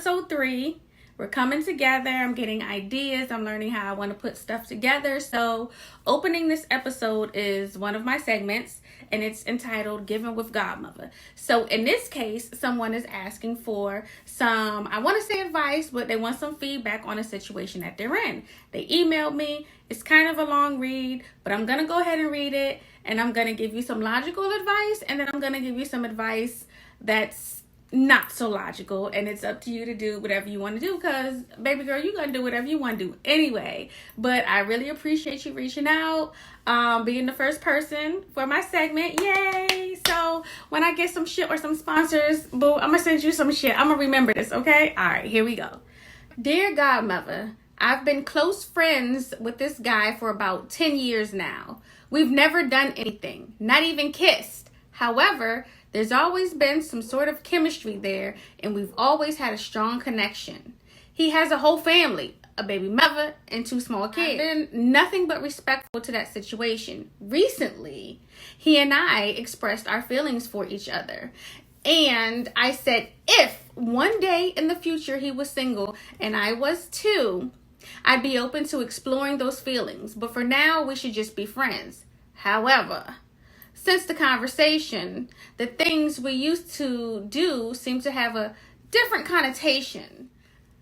episode 3. We're coming together. I'm getting ideas. I'm learning how I want to put stuff together. So opening this episode is one of my segments, and it's entitled Givin with Gawdmuvaa. So in this case, someone is asking for some, I want to say advice, but they want some feedback on a situation that they're in. They emailed me. It's kind of a long read, but I'm going to go ahead and read it, and I'm going to give you some logical advice, and then I'm going to give you some advice that's not so logical, and it's up to you to do whatever you want to do, because baby girl, you're gonna do whatever you want to do anyway. But I really appreciate you reaching out, being the first person for my segment. Yay! So when I get some shit or some sponsors, boo, I'm gonna send you some shit. I'm gonna remember this, okay? All right, here we go. Dear Gawdmuvaa, I've been close friends with this guy for about 10 years now. We've never done anything, not even kissed. However, there's always been some sort of chemistry there, and we've always had a strong connection. He has a whole family, a baby mother, and 2 small kids. I've been nothing but respectful to that situation. Recently, he and I expressed our feelings for each other. And I said if one day in the future he was single and I was too, I'd be open to exploring those feelings. But for now, we should just be friends. However, since the conversation, the things we used to do seem to have a different connotation.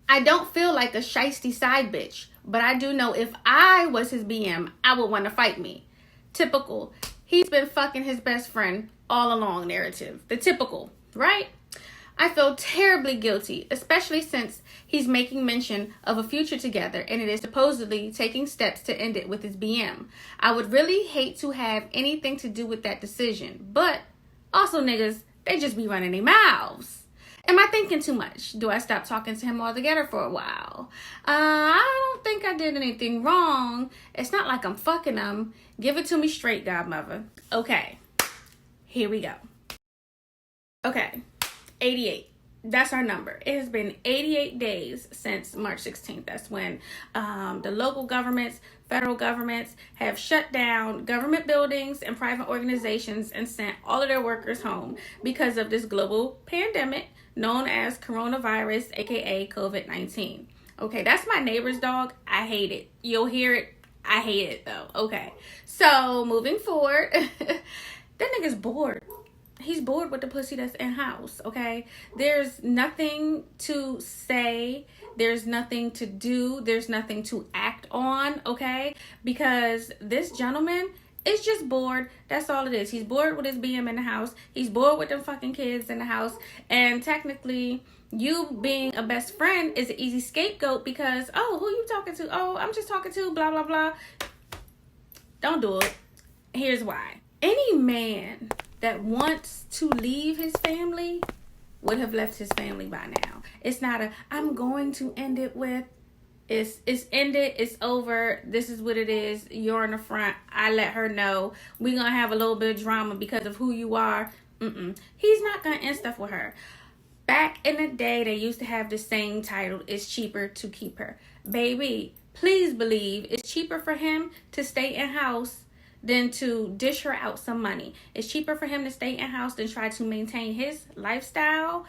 I don't feel like a shiesty side bitch, but I do know if I was his BM, I would want to fight me. Typical. He's been fucking his best friend all along narrative. The typical, right? I feel terribly guilty, especially since he's making mention of a future together and it is supposedly taking steps to end it with his BM. I would really hate to have anything to do with that decision, but also niggas, they just be running their mouths. Am I thinking too much? Do I stop talking to him altogether for a while? I don't think I did anything wrong. It's not like I'm fucking him. Give it to me straight, Gawdmuvaa. Okay, here we go. Okay. 88. That's our number. It has been 88 days since March 16th. That's when the local governments, federal governments have shut down government buildings and private organizations and sent all of their workers home because of this global pandemic known as coronavirus, aka COVID-19. Okay, that's my neighbor's dog. I hate it. You'll hear it. I hate it though. Okay, so moving forward, that nigga's bored. He's bored with the pussy that's in-house, okay? There's nothing to say. There's nothing to do. There's nothing to act on, okay? Because this gentleman is just bored. That's all it is. He's bored with his BM in the house. He's bored with them fucking kids in the house. And technically, you being a best friend is an easy scapegoat because, oh, who you talking to? Oh, I'm just talking to blah, blah, blah. Don't do it. Here's why. Any man that wants to leave his family would have left his family by now. It's not a, I'm going to end it with, it's ended, it's over, this is what it is, you're in the front, I let her know, we're gonna have a little bit of drama because of who you are. He's not gonna end stuff with her. Back in the day, they used to have the same title, it's cheaper to keep her. Baby, please believe it's cheaper for him to stay in-house than to dish her out some money. It's cheaper for him to stay in-house than try to maintain his lifestyle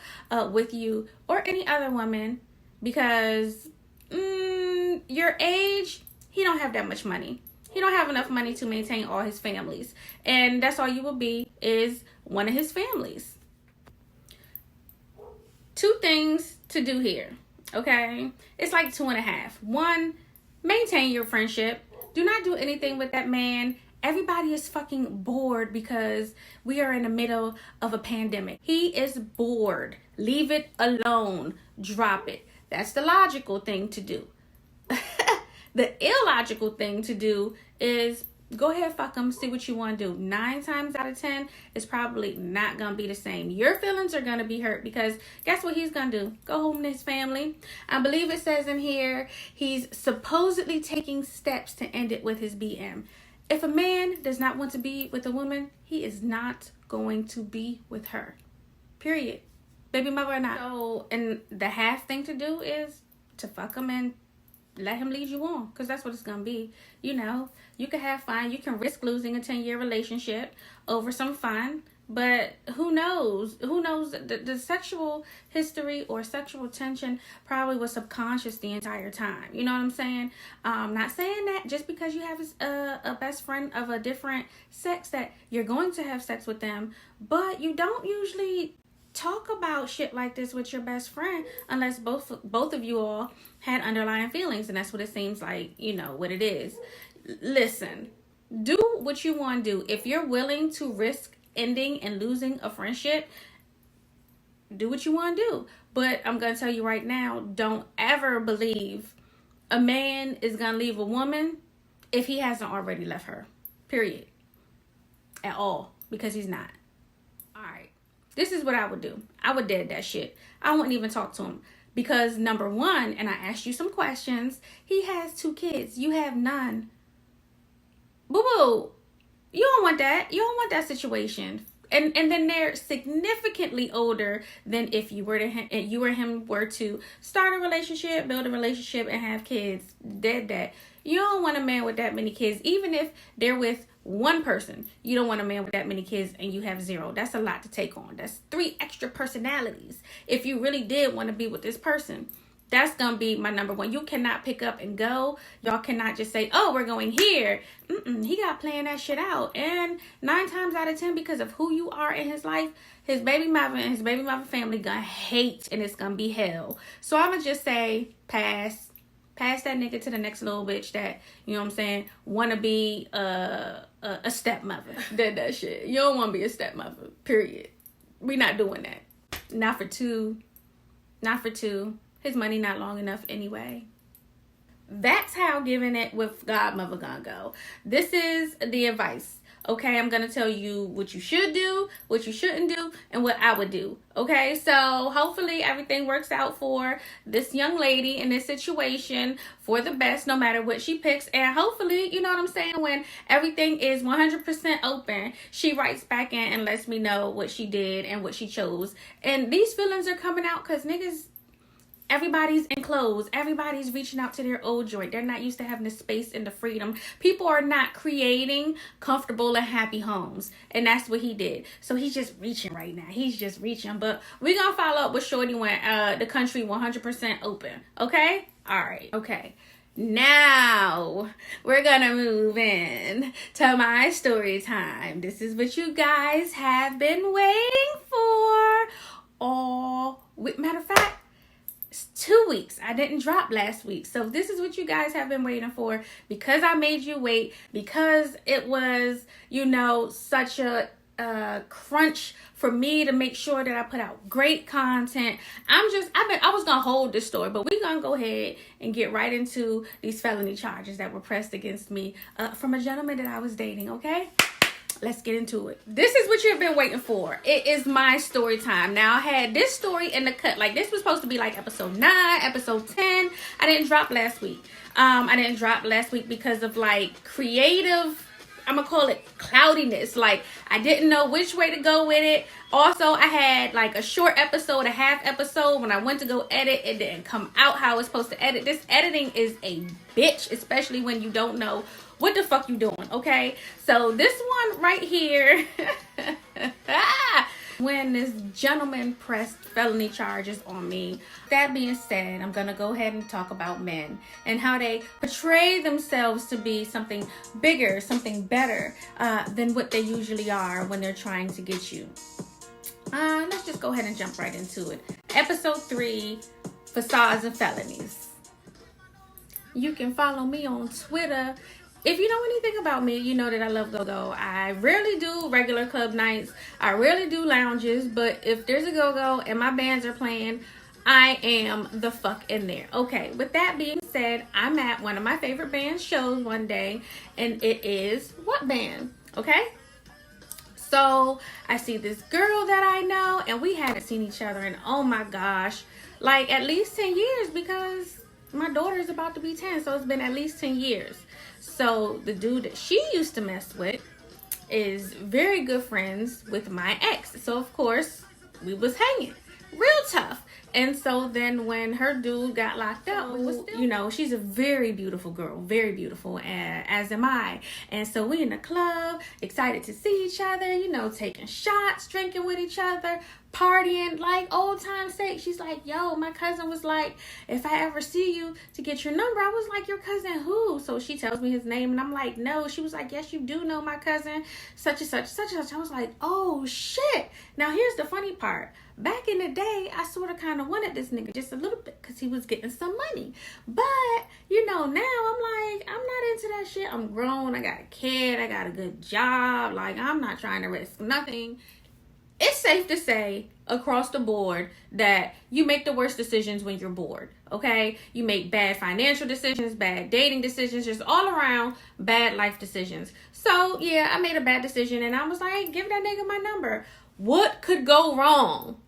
with you or any other woman because your age, he don't have that much money. He don't have enough money to maintain all his families. And that's all you will be is one of his families. 2 things to do here, okay? It's like 2.5. 1, maintain your friendship. Do not do anything with that man. Everybody is fucking bored because we are in the middle of a pandemic. He is bored. Leave it alone. Drop it. That's the logical thing to do. The illogical thing to do is go ahead, fuck him, see what you want to do. 9 times out of 10, it's probably not going to be the same. Your feelings are going to be hurt because guess what he's going to do? Go home to his family. I believe it says in here, he's supposedly taking steps to end it with his BM. If a man does not want to be with a woman, he is not going to be with her. Period. Baby mother or not. So, and the half thing to do is to fuck him and let him lead you on. Because that's what it's going to be. You know, you can have fun. You can risk losing a 10-year relationship over some fun. But who knows? Who knows? The sexual history or sexual tension probably was subconscious the entire time. You know what I'm saying? Not saying that just because you have a best friend of a different sex that you're going to have sex with them, but you don't usually talk about shit like this with your best friend unless both of you all had underlying feelings, and that's what it seems like. You know what it is. Listen, do what you want to do. If you're willing to risk ending and losing a friendship, do what you want to do. But I'm going to tell you right now, don't ever believe a man is going to leave a woman if he hasn't already left her. Period. At all. Because he's not. Alright. This is what I would do. I would dead that shit. I wouldn't even talk to him. Because number one, and I asked you some questions, he has 2 kids. You have none. Boo-boo. You don't want that. You don't want that situation. And then they're significantly older than if you or him were to start a relationship, build a relationship, and have kids. Dead that. You don't want a man with that many kids. Even if they're with one person, you don't want a man with that many kids and you have 0. That's a lot to take on. That's 3 extra personalities. If you really did want to be with this person, that's going to be my number one. You cannot pick up and go. Y'all cannot just say, oh, we're going here. He got playing that shit out. And 9 times out of 10, because of who you are in his life, his baby mother and his baby mother family going to hate, and it's going to be hell. So I'm going to just say, pass. Pass that nigga to the next little bitch that, you know what I'm saying, want to be a stepmother. Did that shit. You don't want to be a stepmother. Period. We not doing that. Not for 2. Not for 2. His money not long enough anyway. That's how giving it with Gawdmuvaa gonna go. This is the advice. Okay, I'm gonna tell you what you should do, what you shouldn't do, and what I would do. Okay, so hopefully everything works out for this young lady in this situation for the best, no matter what she picks. And hopefully, you know what I'm saying, when everything is 100% open, she writes back in and lets me know what she did and what she chose. And these feelings are coming out because niggas, everybody's enclosed. Everybody's reaching out to their old joint. They're not used to having the space and the freedom. People are not creating comfortable and happy homes. And that's what he did. So he's just reaching right now. He's just reaching. But we're going to follow up with Shorty when the country 100% open. Okay? All right. Okay. Now, we're going to move in to my story time. This is what you guys have been waiting for. Matter of fact, 2 weeks. I didn't drop last week. So this is what you guys have been waiting for, because I made you wait, because it was, you know, such a crunch for me to make sure that I put out great content. I was going to hold this story, but we're going to go ahead and get right into these felony charges that were pressed against me from a gentleman that I was dating. Okay? Let's get into it. This is what you've been waiting for. It is my story time. Now, I had this story in the cut. Like, this was supposed to be like episode 9, episode 10. I didn't drop last week. I didn't drop last week because of, like, creative, I'm going to call it cloudiness. Like, I didn't know which way to go with it. Also, I had, like, a short episode, a half episode. When I went to go edit, it didn't come out how I was supposed to edit. This editing is a bitch, especially when you don't know what the fuck you doing, okay? So this one right here, when this gentleman pressed felony charges on me. That being said, I'm gonna go ahead and talk about men and how they portray themselves to be something bigger, something better than what they usually are when they're trying to get you. Let's just go ahead and jump right into it. Episode 3, Facades and Felonies. You can follow me on Twitter. If you know anything about me, you know that I love go-go. I rarely do regular club nights. I rarely do lounges. But if there's a go-go and my bands are playing, I am the fuck in there. Okay, with that being said, I'm at one of my favorite band's shows one day. And it is what band? Okay? So I see this girl that I know. And we haven't seen each other in, oh my gosh, like at least 10 years. Because my daughter is about to be 10. So it's been at least 10 years. So the dude that she used to mess with is very good friends with my ex. So of course we was hanging real tough. And so then when her dude got locked up, you know, she's a very beautiful girl, very beautiful, and as am I. And so we in the club, excited to see each other, you know, taking shots, drinking with each other, partying like old time's sake. She's like, yo, my cousin was like, if I ever see you to get your number. I was like, your cousin who? So she tells me his name and I'm like, no. She was like, yes, you do know my cousin, such and such, such and such. I was like, oh shit. Now here's the funny part. Back in the day, I sort of kind of wanted this nigga just a little bit because he was getting some money. But, you know, now I'm like, I'm not into that shit. I'm grown. I got a kid. I got a good job. Like, I'm not trying to risk nothing. It's safe to say across the board that you make the worst decisions when you're bored, okay? You make bad financial decisions, bad dating decisions, just all around bad life decisions. So, yeah, I made a bad decision and I was like, give that nigga my number. What could go wrong?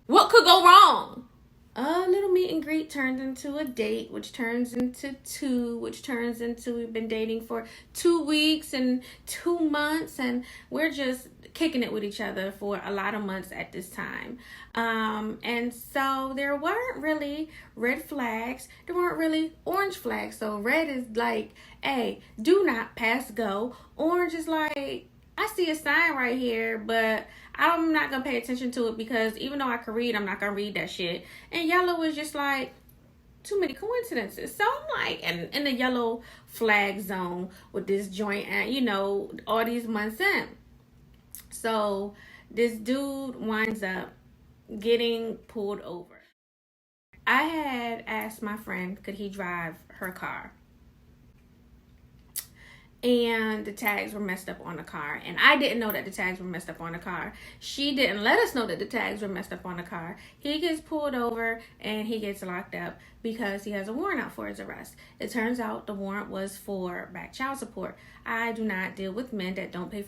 What could go wrong? A little meet and greet turns into a date, which turns into two, which turns into we've been dating for 2 weeks and 2 months, and we're just kicking it with each other for a lot of months at this time. And so there weren't really red flags. There weren't really orange flags. So red is like, hey, do not pass go. Orange is like, I see a sign right here, but I'm not going to pay attention to it because even though I can read, I'm not going to read that shit. And yellow is just like too many coincidences. So I'm like in the yellow flag zone with this joint, and you know, all these months in. So this dude winds up getting pulled over. I had asked my friend, could he drive her car? And the tags were messed up on the car. And I didn't know that the tags were messed up on the car. She didn't let us know that the tags were messed up on the car. He gets pulled over and he gets locked up because he has a warrant out for his arrest. It turns out the warrant was for back child support. I do not deal with men that don't pay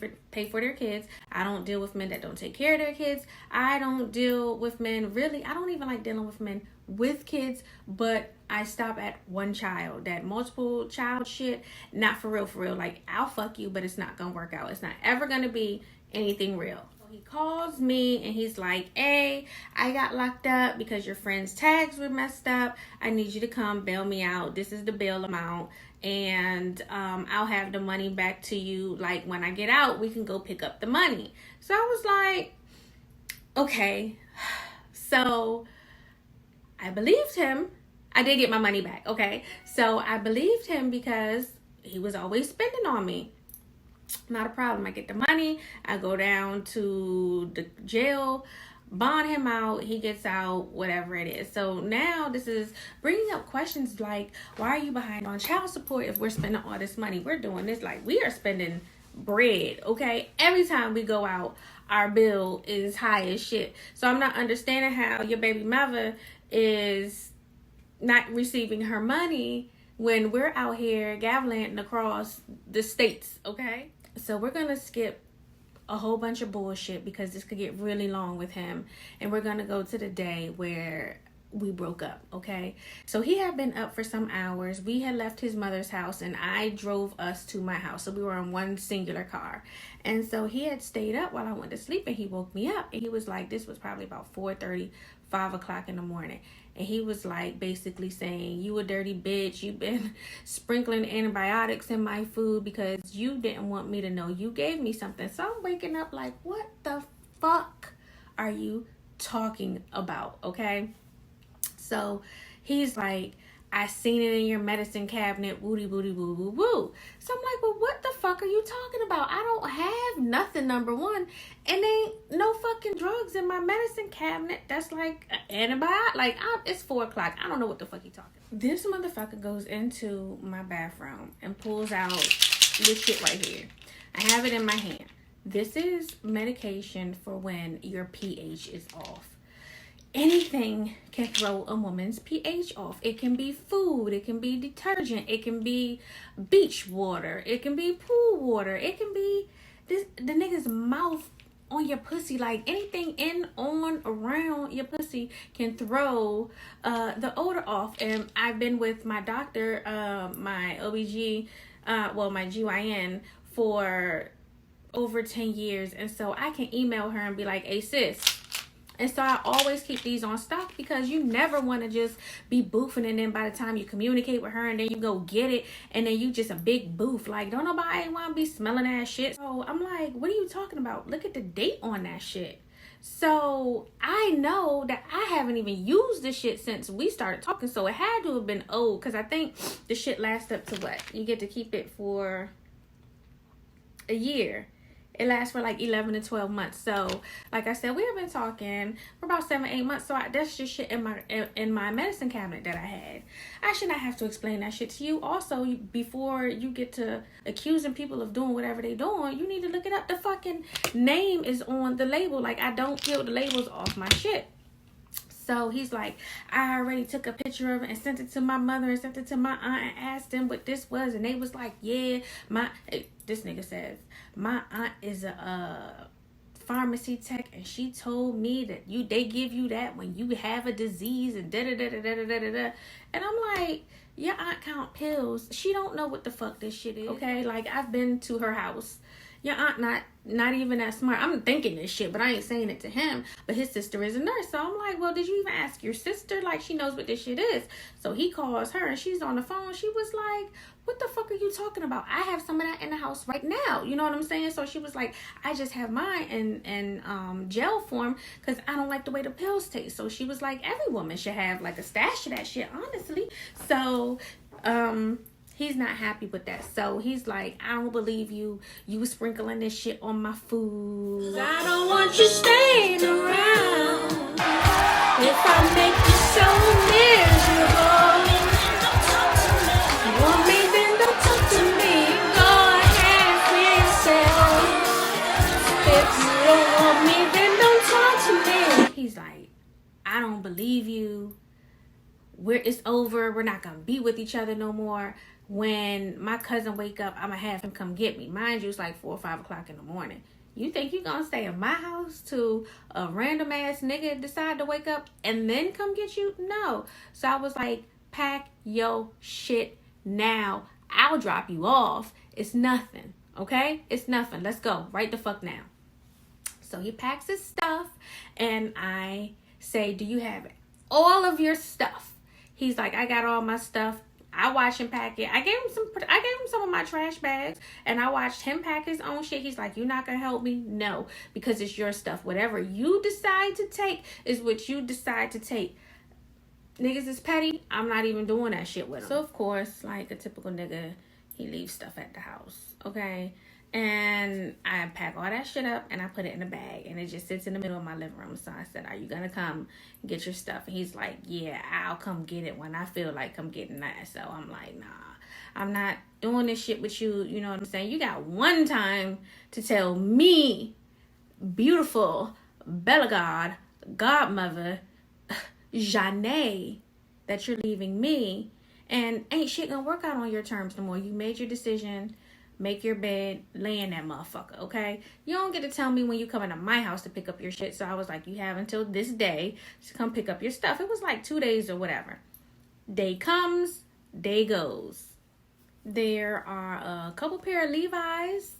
for their kids. I don't deal with men that don't take care of their kids. I don't deal with men, really, I don't even like dealing with men with kids, but I stop at one child. That multiple child shit, not for real. Like, I'll fuck you, but it's not gonna work out. It's not ever gonna be anything real. He calls me and he's like, hey, I got locked up because your friend's tags were messed up. I need you to come bail me out. This is the bail amount, and I'll have the money back to you. Like, when I get out, we can go pick up the money. So I was like, okay. So I believed him. I did get my money back, okay? So I believed him because he was always spending on me. Not a problem. I get the money. I go down to the jail, bond him out. He gets out, whatever it is. So now this is bringing up questions like, why are you behind on child support if we're spending all this money? We're doing this like we are spending bread, okay? Every time we go out, our bill is high as shit. So I'm not understanding how your baby mother is not receiving her money when we're out here gallivanting across the states, okay? So we're gonna skip a whole bunch of bullshit because this could get really long with him, and we're gonna go to the day where we broke up, okay? So he had been up for some hours. We had left his mother's house and I drove us to my house. So we were in one singular car. And so he had stayed up while I went to sleep, and he woke me up and he was like, this was probably about 4:30, 5 o'clock in the morning. And he was like basically saying, you a dirty bitch. You've been sprinkling antibiotics in my food because you didn't want me to know you gave me something. So I'm waking up like, what the fuck are you talking about? Okay. So he's like, I seen it in your medicine cabinet, woody booty woo woo woo. So I'm like, well, what the fuck are you talking about? I don't have nothing, number one. And ain't no fucking drugs in my medicine cabinet. That's like an antibiotic. Like, it's 4 o'clock. I don't know what the fuck he talking. This motherfucker goes into my bathroom and pulls out this shit right here. I have it in my hand. This is medication for when your pH is off. Anything can throw a woman's pH off. It can be food. It can be detergent. It can be beach water. It can be pool water. It can be the nigga's mouth on your pussy. Like, anything in, on, around your pussy can throw the odor off. And I've been with my doctor, my OBG, my GYN for over 10 years. And so I can email her and be like, hey sis, And so I always keep these on stock because you never want to just be boofing and then by the time you communicate with her and then you go get it and then you just a big boof. Like, don't nobody want to be smelling that shit. So I'm like, what are you talking about? Look at the date on that shit. So I know that I haven't even used this shit since we started talking. So it had to have been old because I think the shit lasts up to what? You get to keep it for a year. It lasts for like 11 to 12 months. So, like I said, we have been talking for about 7-8 months. So that's just shit in my medicine cabinet that I had. I should not have to explain that shit to you. Also, before you get to accusing people of doing whatever they doing, you need to look it up. The fucking name is on the label. Like, I don't peel the labels off my shit. So he's like, I already took a picture of it and sent it to my mother and sent it to my aunt and asked them what this was. And they was like, yeah, this nigga says, my aunt is a pharmacy tech and she told me that they give you that when you have a disease and da-da-da-da-da-da-da-da. And I'm like, your aunt count pills. She don't know what the fuck this shit is. Okay, like I've been to her house. Your aunt not even that smart. I'm thinking this shit, but I ain't saying it to him. But his sister is a nurse. So I'm like, well, did you even ask your sister? Like, she knows what this shit is. So he calls her and she's on the phone. She was like, what the fuck are you talking about? I have some of that in the house right now. You know what I'm saying? So she was like, I just have mine in gel form because I don't like the way the pills taste. So she was like, every woman should have like a stash of that shit, honestly. So, he's not happy with that. So he's like, I don't believe you. You sprinkling this shit on my food. I don't want you staying around. If I make you so miserable, you want me, then don't talk to me. Go ahead for yourself. If you don't want me, then don't talk to me. He's like, I don't believe you. It's over. We're not gonna be with each other no more. When my cousin wake up, I'm gonna have him come get me. Mind you, it's like 4 or 5 o'clock in the morning. You think you gonna stay in my house till a random ass nigga decide to wake up and then come get you? No. So I was like, pack your shit now. I'll drop you off. It's nothing. Okay? It's nothing. Let's go. Right the fuck now. So he packs his stuff and I say, do you have all of your stuff? He's like, I got all my stuff. I watched him pack it. I gave him some of my trash bags and I watched him pack his own shit. He's like, you're not gonna help me? No, because it's your stuff. Whatever you decide to take is what you decide to take. Niggas is petty. I'm not even doing that shit with him. So of course, like a typical nigga, he leaves stuff at the house. Okay. And I pack all that shit up and I put it in a bag and it just sits in the middle of my living room. So I said, are you gonna come get your stuff? And he's like, yeah, I'll come get it when I feel like I'm getting that. So I'm like, nah, I'm not doing this shit with you. You know what I'm saying? You got one time to tell me, beautiful Belagod, Gawdmuvaa, Janae, that you're leaving me and ain't shit gonna work out on your terms no more. You made your decision. Make your bed, lay in that motherfucker, okay? You don't get to tell me when you come into my house to pick up your shit. So I was like, you have until this day to come pick up your stuff. It was like 2 days or whatever. Day comes, day goes. There are a couple pair of Levi's,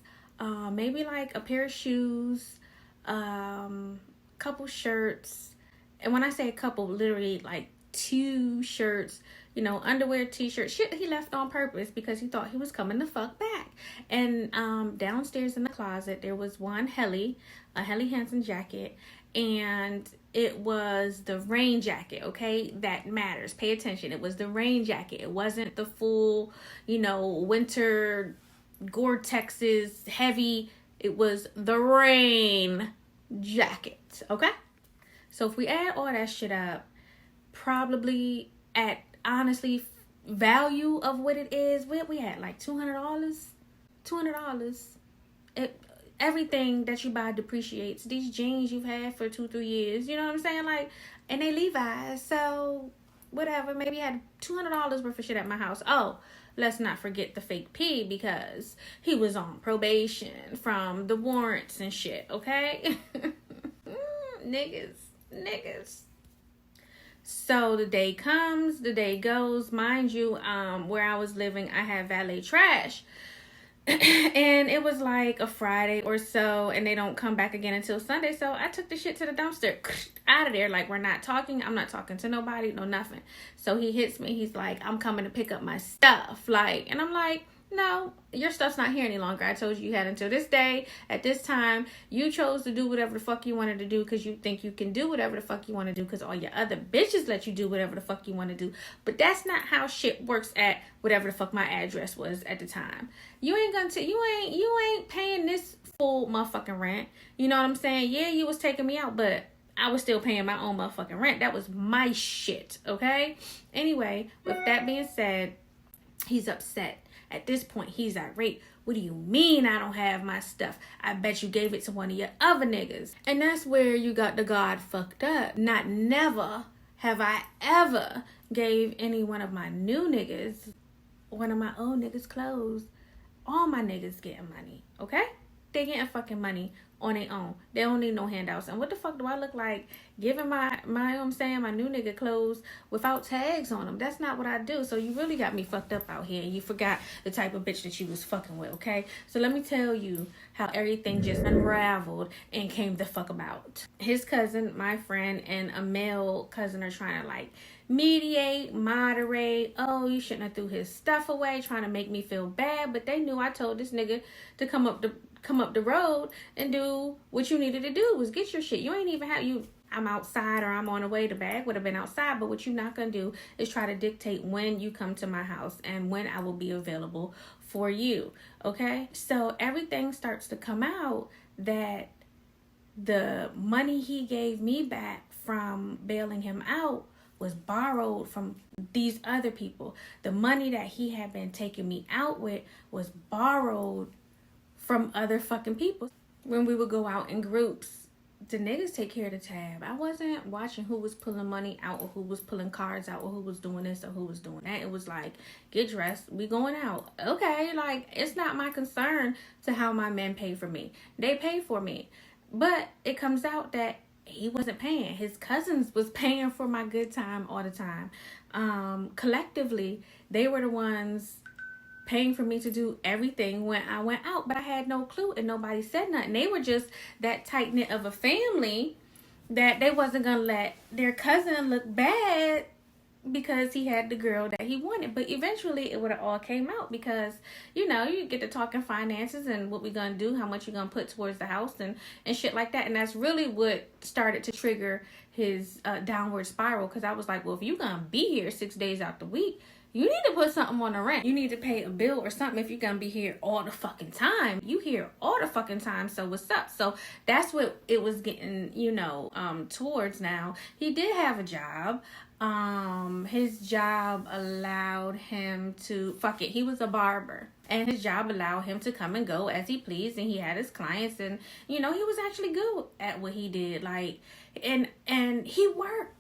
maybe like a pair of shoes, couple shirts. And when I say a couple, literally like 2 shirts, you know, underwear, t-shirt, shit he left on purpose because he thought he was coming the fuck back. And downstairs in the closet, there was a Helly Hansen jacket, and it was the rain jacket, okay? That matters. Pay attention. It was the rain jacket. It wasn't the full, you know, winter Gore-Tex's heavy. It was the rain jacket, okay? So if we add all that shit up, probably at honestly value of what it is, we had like $200. Everything that you buy depreciates. These jeans you've had for 2-3 years, you know what I'm saying? Like, and they Levi's, so whatever. Maybe I had $200 worth of shit at my house. Oh, let's not forget the fake P because he was on probation from the warrants and shit, okay? Niggas. So the day comes, the day goes. Mind you, where I was living, I had valet trash. And it was like a Friday or so, and they don't come back again until Sunday. So I took the shit to the dumpster, out of there. Like, we're not talking. I'm not talking to nobody, no nothing. So he hits me. He's like, I'm coming to pick up my stuff. Like, and I'm like, no, your stuff's not here any longer. I told you had until this day, at this time. You chose to do whatever the fuck you wanted to do because you think you can do whatever the fuck you want to do because all your other bitches let you do whatever the fuck you want to do. But that's not how shit works at whatever the fuck my address was at the time. You ain't paying this full motherfucking rent. You know what I'm saying? Yeah, you was taking me out, but I was still paying my own motherfucking rent. That was my shit, okay? Anyway, with that being said, he's upset. At this point, he's irate. What do you mean I don't have my stuff? I bet you gave it to one of your other niggas. And that's where you got the God fucked up. Not never have I ever gave any one of my new niggas one of my old niggas' clothes. All my niggas getting money, okay? They getting fucking money on their own. They don't need no handouts. And what the fuck do I look like giving my you know what I'm saying, my new nigga clothes without tags on them? That's not what I do. So you really got me fucked up out here. You forgot the type of bitch that you was fucking with, okay? So let me tell you how everything just unraveled and came the fuck about. His cousin, my friend, and a male cousin are trying to like mediate, moderate. Oh, you shouldn't have threw his stuff away, trying to make me feel bad. But they knew I told this nigga to come up the road and do what you needed to do, was get your shit. You ain't even have I'm outside or I'm on the way. The bag would have been outside, but what you're not gonna do is try to dictate when you come to my house and when I will be available for you, okay? So everything starts to come out that the money he gave me back from bailing him out was borrowed from these other people. The money that he had been taking me out with was borrowed from other fucking people. When we would go out in groups, the niggas take care of the tab. I wasn't watching who was pulling money out or who was pulling cards out or who was doing this or who was doing that. It was like, get dressed, we going out. Okay, like, it's not my concern to how my men pay for me. They pay for me. But it comes out that he wasn't paying. His cousins was paying for my good time all the time. Collectively, they were the ones paying for me to do everything when I went out, but I had no clue and nobody said nothing. They were just that tight-knit of a family that they wasn't gonna let their cousin look bad because he had the girl that he wanted. But eventually it would have all came out because, you know, you get to talking finances and what we gonna do, how much you gonna put towards the house and shit like that. And that's really what started to trigger his downward spiral, because I was like, well, if you gonna be here 6 days out the week, you need to put something on the rent. You need to pay a bill or something if you're gonna be here all the fucking time. You here all the fucking time, so what's up? So that's what it was getting, you know, towards now. He did have a job. His job allowed him to, he was a barber. And his job allowed him to come and go as he pleased, and he had his clients, and, you know, he was actually good at what he did. Like, and he worked.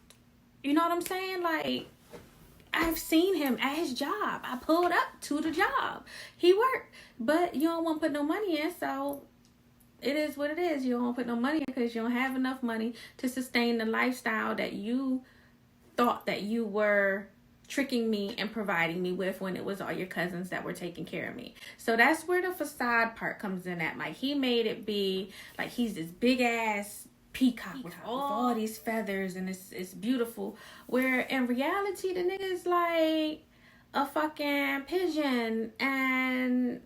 You know what I'm saying? Like, I've seen him at his job. I pulled up to the job. He worked. But you don't want to put no money in, so it is what it is. You don't want to put no money in because you don't have enough money to sustain the lifestyle that you thought that you were tricking me and providing me with when it was all your cousins that were taking care of me. So that's where the facade part comes in at. Like, he made it be like he's this big ass peacock with all these feathers and it's beautiful, where in reality the nigga is like a fucking pigeon and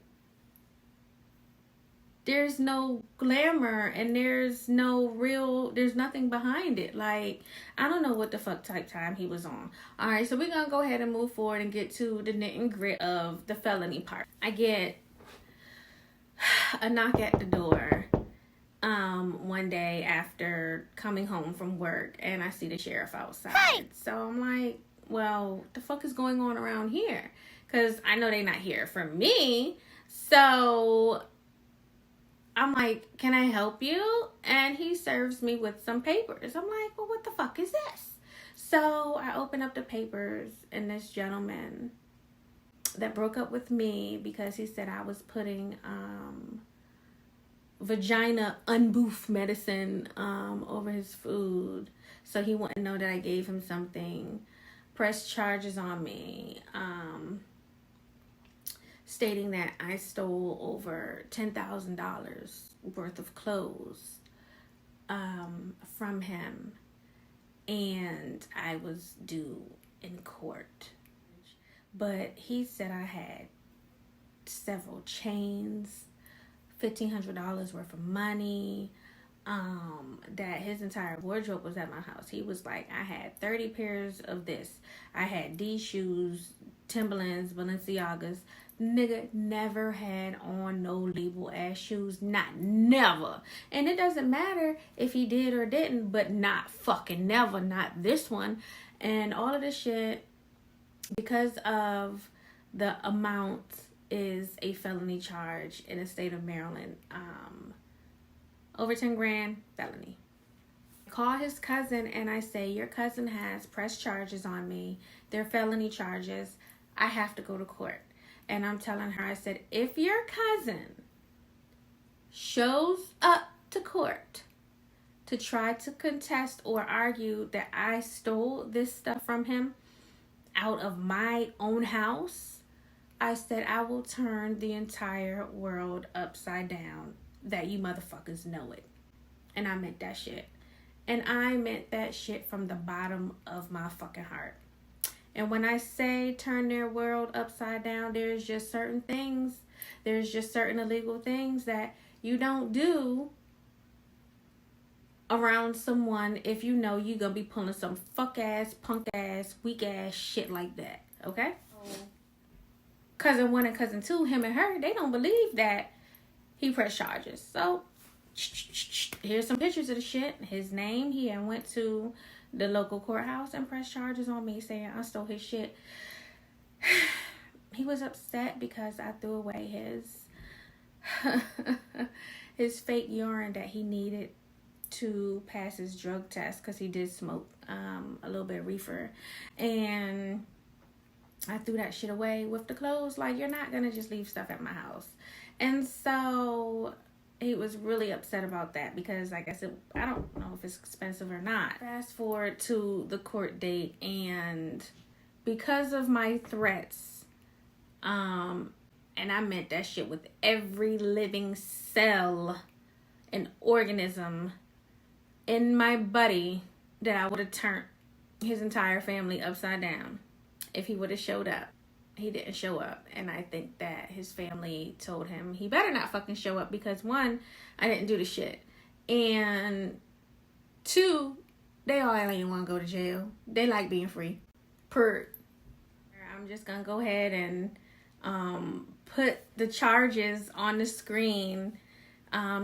there's no glamour and there's nothing behind it. Like, I don't know what the fuck type time he was on. Alright, so we're gonna go ahead and move forward and get to the knit and grit of the felony part. I get a knock at the door one day after coming home from work, and I see the sheriff outside. Hey! So I'm like, well, what the fuck is going on around here? Because I know they're not here for me. So I'm like, can I help you? And he serves me with some papers. I'm like, well, what the fuck is this? So I open up the papers, and this gentleman that broke up with me because he said I was putting vagina unboof medicine over his food, so he wouldn't know that I gave him something, pressed charges on me, stating that I stole over $10,000 worth of clothes from him, and I was due in court. But he said I had several chains, $1,500 worth of money, that his entire wardrobe was at my house. He was like, I had 30 pairs of this. I had these shoes, Timberlands, Balenciagas. Nigga never had on no label ass shoes. Not never. And it doesn't matter if he did or didn't, but not fucking never. Not this one. And all of this shit, because of the amount, is a felony charge in the state of Maryland. Over 10 grand, felony. Call his cousin and I say, your cousin has pressed charges on me. They're felony charges. I have to go to court. And I'm telling her, I said, if your cousin shows up to court to try to contest or argue that I stole this stuff from him out of my own house, I said, I will turn the entire world upside down, that you motherfuckers know it. And I meant that shit. And I meant that shit from the bottom of my fucking heart. And when I say turn their world upside down, there's just certain things, there's just certain illegal things that you don't do around someone if you know you're gonna be pulling some fuck ass, punk ass, weak ass shit like that. Okay? Cousin 1 and cousin 2, him and her, they don't believe that he pressed charges. So here's some pictures of the shit. His name, he had went to the local courthouse and pressed charges on me saying I stole his shit. He was upset because I threw away his fake urine that he needed to pass his drug test, because he did smoke a little bit of reefer, and I threw that shit away with the clothes. Like, you're not gonna just leave stuff at my house. And so he was really upset about that, because like I said, I don't know if it's expensive or not. Fast forward to the court date, and because of my threats, and I meant that shit with every living cell and organism in my body, that I would have turned his entire family upside down if he would have showed up. He didn't show up, and I think that his family told him he better not fucking show up, because 1, I didn't do the shit, and 2, they all ain't want to go to jail. They like being free. I'm just gonna go ahead and put the charges on the screen,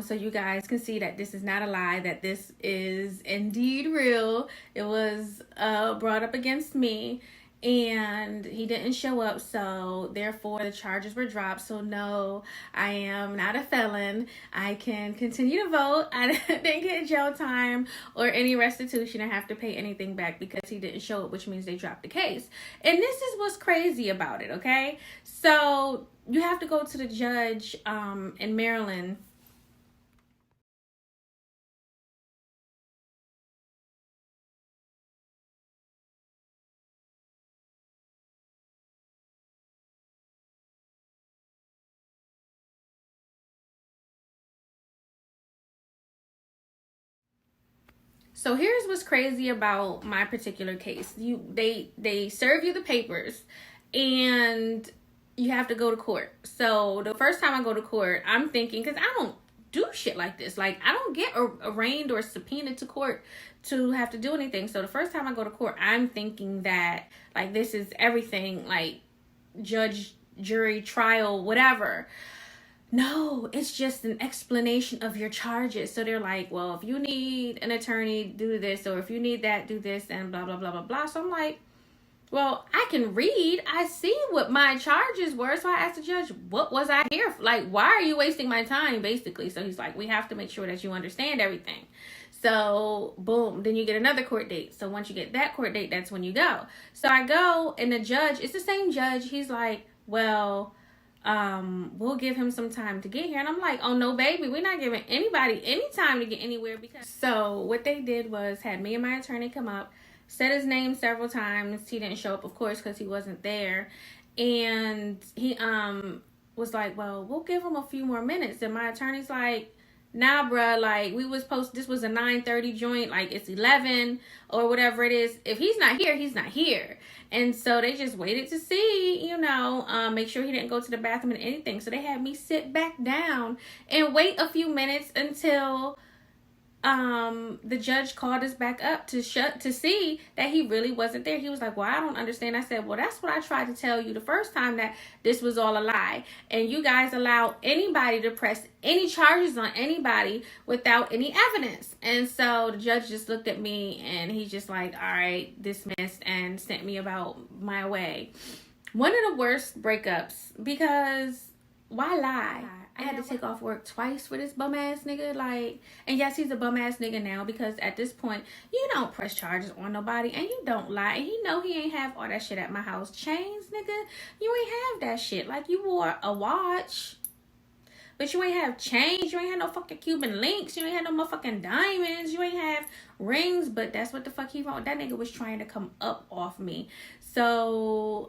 so you guys can see that this is not a lie, that this is indeed real. It was brought up against me, and he didn't show up, so therefore the charges were dropped. So no, I am not a felon. I can continue to vote. I didn't get jail time or any restitution. I have to pay anything back because he didn't show up, which means they dropped the case. And this is what's crazy about it, okay? So you have to go to the judge in Maryland. So here's what's crazy about my particular case. They serve you the papers, and you have to go to court. So the first time I go to court, I'm thinking, because I don't do shit like this. Like, I don't get arraigned or subpoenaed to court to have to do anything. So the first time I go to court, I'm thinking that, like, this is everything, like, judge, jury, trial, whatever. No, it's just an explanation of your charges. So they're like, well, if you need an attorney, do this, or if you need that, do this, and blah, blah, blah, blah, blah. So I'm like, well, I can read. I see what my charges were. So I asked the judge, what was I here for? Like, why are you wasting my time, basically? So he's like, we have to make sure that you understand everything. So, boom, then you get another court date. So once you get that court date, that's when you go. So I go, and the judge, it's the same judge. He's like, well, we'll give him some time to get here. And I'm like, oh no, baby, we're not giving anybody any time to get anywhere. Because so what they did was had me and my attorney come up, said his name several times. He didn't show up, of course, because he wasn't there. And he was like, well, we'll give him a few more minutes. And my attorney's like, nah, bruh, like, this was a 9:30 joint, like, it's 11 or whatever it is. If he's not here, he's not here. And so they just waited to see, make sure he didn't go to the bathroom and anything. So they had me sit back down and wait a few minutes until the judge called us back up to see that he really wasn't there. He was like, well, I don't understand. I said, well, that's what I tried to tell you the first time, that this was all a lie, and you guys allow anybody to press any charges on anybody without any evidence. And so the judge just looked at me and he's just like, all right, dismissed, and sent me about my way. One of the worst breakups, because why lie? I had to take off work twice for this bum ass nigga. Like, and yes, he's a bum ass nigga now, because at this point, you don't press charges on nobody and you don't lie. And he know he ain't have all that shit at my house. Chains, nigga, you ain't have that shit. Like, you wore a watch, but you ain't have chains. You ain't had no fucking Cuban links. You ain't had no motherfucking diamonds. You ain't have rings. But that's what the fuck he wrote. That nigga was trying to come up off me. So,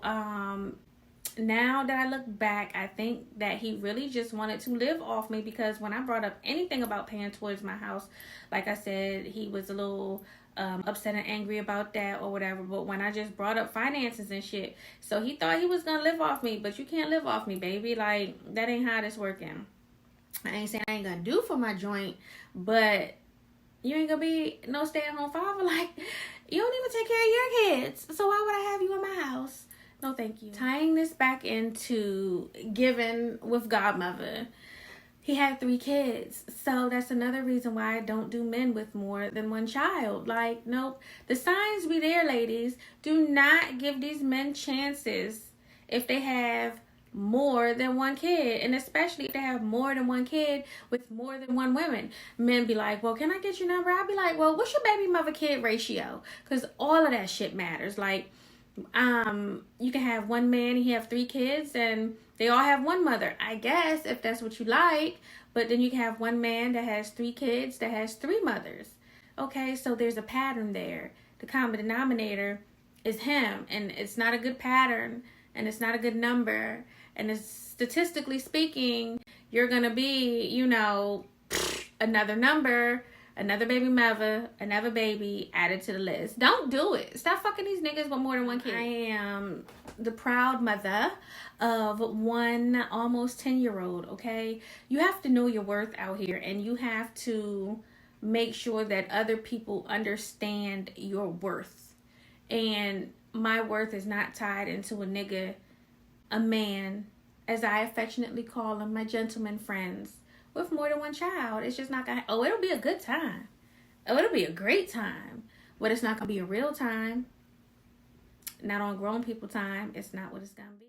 now that I look back, I think that he really just wanted to live off me, because when I brought up anything about paying towards my house, like I said, he was a little upset and angry about that or whatever. But when I just brought up finances and shit, so he thought he was gonna live off me. But you can't live off me, baby. Like, that ain't how this working. I ain't saying I ain't gonna do for my joint, but you ain't gonna be no stay-at-home father. Like, you don't even take care of your kids, so why would I have you in my house? No, thank you. Tying this back into Givin with Gawdmuvaa, he had 3 kids. So that's another reason why I don't do men with more than one child. Like, nope. The signs be there, ladies. Do not give these men chances if they have more than one kid, and especially if they have more than one kid with more than one woman. Men be like, well, can I get your number? I'll be like, well, what's your baby mother kid ratio? Because all of that shit matters. Like, you can have one man and he have 3 kids and they all have one mother, I guess, if that's what you like. But then you can have one man that has 3 kids that has 3 mothers. Okay, so there's a pattern there. The common denominator is him, and it's not a good pattern, and it's not a good number, and it's, statistically speaking, you're gonna be, another number, another baby mother, another baby added to the list. Don't do it. Stop fucking these niggas with more than one kid. I am the proud mother of one almost 10-year-old, okay? You have to know your worth out here, and you have to make sure that other people understand your worth. And my worth is not tied into a nigga, a man, as I affectionately call them, my gentleman friends, with more than one child. It's just not gonna, it'll be a good time. Oh, it'll be a great time. But it's not gonna be a real time. Not on grown people time. It's not what it's gonna be.